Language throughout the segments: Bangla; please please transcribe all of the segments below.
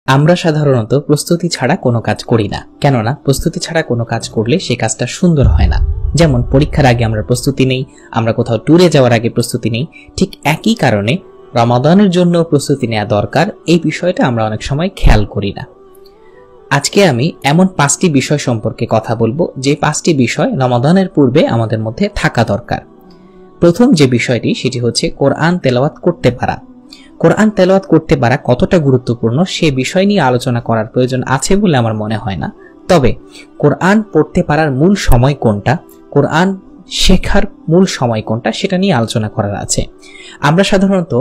আমরা সাধারণত প্রস্তুতি ছাড়া কোনো কাজ করি না, কেননা প্রস্তুতি ছাড়া কোনো কাজ করলে সে কাজটা সুন্দর হয় না। যেমন পরীক্ষার আগে আমরা প্রস্তুতি নেই, আমরা কোথাও ট্যুরে যাওয়ার আগে প্রস্তুতি নেই, ঠিক একই কারণে রমাদানের জন্য প্রস্তুতি নেওয়া দরকার। এই বিষয়টা আমরা অনেক সময় খেয়াল করি না। আজকে আমি এমন 5টি বিষয় সম্পর্কে কথা বলবো যে 5টি বিষয় রমাদানের পূর্বে আমাদের মধ্যে থাকা দরকার। প্রথম যে বিষয়টি সেটি হচ্ছে কোরআন তেলাওয়াত করতে পারা। কোরআন তেলাওয়াত করতে পারা কতটা গুরুত্বপূর্ণ সে বিষয় নিয়ে আলোচনা করার প্রয়োজন আছে বলে আমার মনে হয় না। তবে কোরআন পড়তে পারার মূল সময় কোনটা, কোরআন শেখার মূল সময় কোনটা সেটা নিয়ে আলোচনা করার আছে। আমরা সাধারণত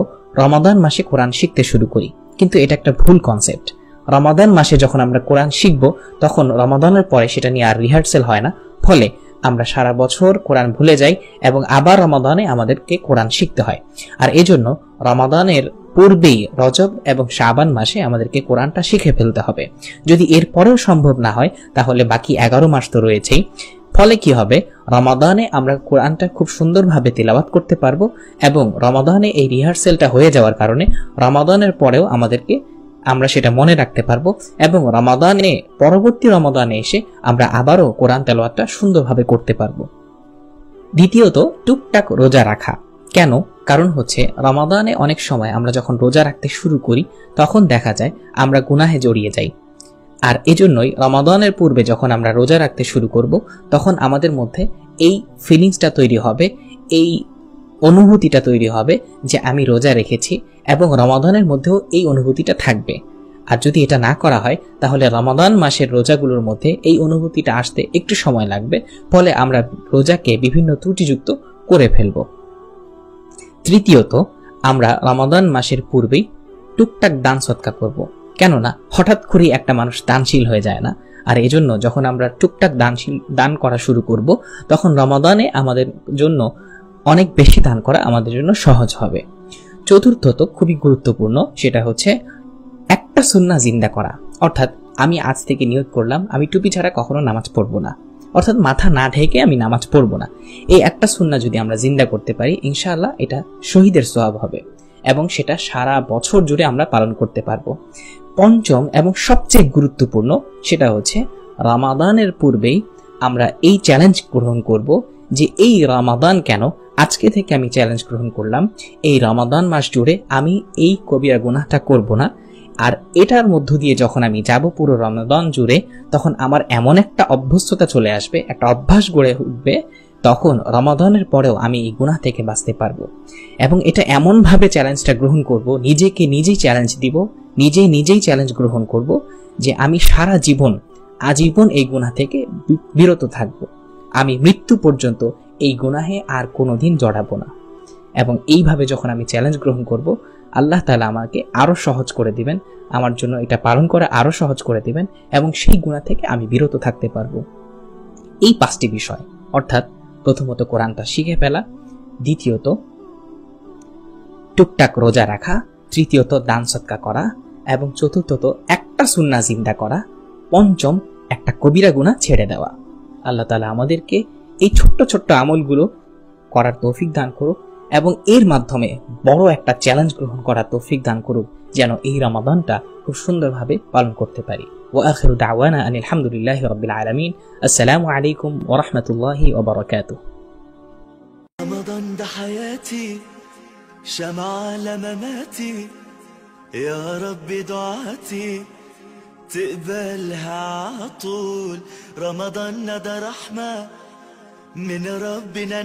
রমাদান মাসে কোরআন শিখতে শুরু করি, কিন্তু এটা একটা ভুল কনসেপ্ট। রমাদান মাসে যখন আমরা কোরআন শিখব তখন রমাদানের পরে সেটা নিয়ে আর রিহার্সেল হয় না, ফলে আমরা সারা বছর কোরআন ভুলে যাই এবং আবার রমাদানে আমাদেরকে কোরআন শিখতে হয়। আর এজন্য রমাদানের পূর্বেই রজব এবং শাবান মাসে আমাদেরকে কোরআনটা শিখে ফেলতে হবে। যদি এর পরেও সম্ভব না হয় তাহলে বাকি 11 মাস তো রয়েছেই। ফলে কি হবে, রমাদানে আমরা কোরআনটা খুব সুন্দরভাবে তিলাওয়াত করতে পারবো এবং রমাদানে এই রিহার্সেলটা হয়ে যাওয়ার কারণে রমাদানের পরেও আমরা সেটা মনে রাখতে পারবো এবং পরবর্তী রমাদানে এসে আমরা আবারও কোরআন তেলাওয়াতটা সুন্দরভাবে করতে পারবো। দ্বিতীয়ত, টুকটাক রোজা রাখা। কেন? কারণ হচ্ছে রমাদানে অনেক সময় আমরা যখন রোজা রাখতে শুরু করি তখন দেখা যায় আমরা গুনাহে জড়িয়ে যাই। আর এজন্যই রমাদানের পূর্বে যখন আমরা রোজা রাখতে শুরু করব তখন আমাদের মধ্যে এই ফিলিংসটা তৈরি হবে, এই অনুভূতিটা তৈরি হবে যে আমি রোজা রেখেছি, এবং রমাদানের মধ্যেও এই অনুভূতিটা থাকবে। আর যদি এটা না করা হয় তাহলে রমাদান মাসের রোজাগুলোর মধ্যে এই অনুভূতিটা আসতে একটু সময় লাগবে, ফলে আমরা রোজাকে বিভিন্ন ত্রুটিযুক্ত করে ফেলব। তৃতীয়ত, আমরা রমাদান মাসের পূর্বেই টুকটাক দান সদকা করব। কেননা হঠাৎ করে একটা মানুষ দানশীল হয়ে যায় না। আর এজন্য যখন আমরা টুকটাক দান করা শুরু করব তখন রমাদানে আমাদের জন্য অনেক বেশি দান করা আমাদের জন্য সহজ হবে। চতুর্থত, খুবই গুরুত্বপূর্ণ, সেটা হচ্ছে একটা সুন্নাহ জিন্দা করা। অর্থাৎ আমি আজ থেকে নিয়ত করলাম আমি টুপি ছাড়া কখনো নামাজ পড়বো না, অর্থাৎ মাথা না ঢেকে আমি নামাজ পড়বো না। এই একটা সুন্নাহ যদি আমরা জিন্দা করতে পারি ইনশাআল্লাহ এটা শহীদের সওয়াব হবে এবং সেটা সারা বছর জুড়ে আমরা পালন করতে পারবো। পঞ্চম এবং সবচেয়ে গুরুত্বপূর্ণ সেটা হচ্ছে রমাদানের পূর্বেই আমরা এই চ্যালেঞ্জ গ্রহণ করব যে এই রমাদান কেন, আজকে থেকে আমি চ্যালেঞ্জ গ্রহণ করলাম এই রমাদান মাস জুড়ে আমি এই কবিরা গুনাহটা করব না। আর এটার মধ্য দিয়ে যখন আমি যাব পুরো রমাদান জুড়ে তখন আমার এমন একটা অভ্যস্ততা চলে আসবে, একটা অভ্যাস গড়ে উঠবে, তখন রমাদানের পরেও আমি এই গুনাহ থেকে বাঁচতে পারবো। এবং এটা এমন ভাবে চ্যালেঞ্জটা গ্রহণ করব, নিজেকে নিজেই চ্যালেঞ্জ দিব, নিজেই চ্যালেঞ্জ গ্রহণ করব যে আমি সারা জীবন আজীবন এই গুনাহ থেকে বিরত থাকব, আমি মৃত্যু পর্যন্ত এই গুনাহে আর কোনোদিন জড়াবো না। এবং এইভাবে যখন আমি চ্যালেঞ্জ গ্রহণ করব আল্লাহ তাআলা আমাকে আরো সহজ করে দিবেন, আমার জন্য এটা পালন করা আরো সহজ করে দিবেন এবং সেই গুনাহ থেকে আমি বিরত থাকতে পারবো। এই 5টি বিষয়, অর্থাৎ প্রথমত কোরআনটা শিখে ফেলা, দ্বিতীয়ত টুকটাক রোজা রাখা, তৃতীয়ত দান সদকা করা এবং চতুর্থত একটা সুন্নাহ জিন্দা করা, পঞ্চম একটা কবিরা গুনাহ ছেড়ে দেওয়া। আল্লাহ তাআলা আমাদেরকে এই ছোট্ট ছোট্ট আমলগুলো করার তৌফিক দান করুক এবং এর মাধ্যমে বড় একটা চ্যালেঞ্জ গ্রহণ করার তৌফিক দান করুক, যেন এই রমাদানটা খুব সুন্দরভাবে পালন করতে পারি। ওয়া আখিরু দাওয়ানা আনিল হামদুলিল্লাহি রাব্বিল আলামিন। আসসালামু আলাইকুম ওয়া রাহমাতুল্লাহি ওয়া বারাকাতুহু। رمضان ده حياتي شمعة على مماتي، يا رب دعاتي تقبلها عطول. رمضان ده رحمة من ربنا.